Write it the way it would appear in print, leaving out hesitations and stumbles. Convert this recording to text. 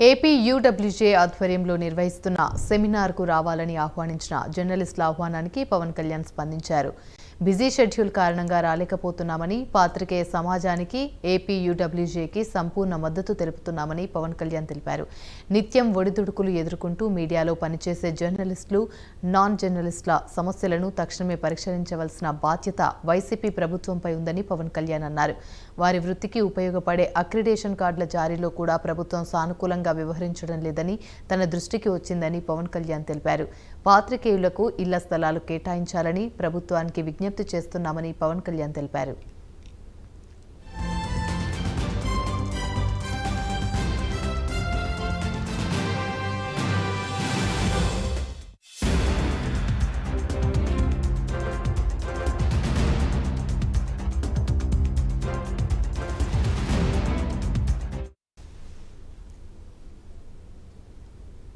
AP UWJ ఆధ్వర్యంలో నిర్వహిస్తున్న సెమినార్కు రావాలని ఆహ్వానించిన జర్నలిస్టుల ఆహ్వానానికి పవన్ కళ్యాణ్ స్పందించారు. బిజీ షెడ్యూల్ కారణంగా రాలేకపోతున్నామని, పాత్రికేయ సమాజానికి ఏపీ యూడబ్ల్యూజేకి సంపూర్ణ మద్దతు తెలుపుతున్నామని పవన్ కళ్యాణ్ తెలిపారు. నిత్యం ఒడిదుడుకులు ఎదుర్కొంటూ మీడియాలో పనిచేసే జర్నలిస్టులు, నాన్ జర్నలిస్టుల సమస్యలను తక్షణమే పరిష్కరించవలసిన బాధ్యత వైసీపీ ప్రభుత్వంపై ఉందని పవన్ కళ్యాణ్ అన్నారు. వారి వృత్తికి ఉపయోగపడే అక్రిడేషన్ కార్డుల జారీలో కూడా ప్రభుత్వం సానుకూలంగా వ్యవహరించడం లేదని తన దృష్టికి వచ్చిందని పవన్ కళ్యాణ్ తెలిపారు. పాత్రికేయులకు ఇళ్ల స్థలాలు కేటాయించాలని ప్రభుత్వానికి విజ్ఞప్తి చేస్తున్నామని పవన్ కళ్యాణ్ తెలిపారు.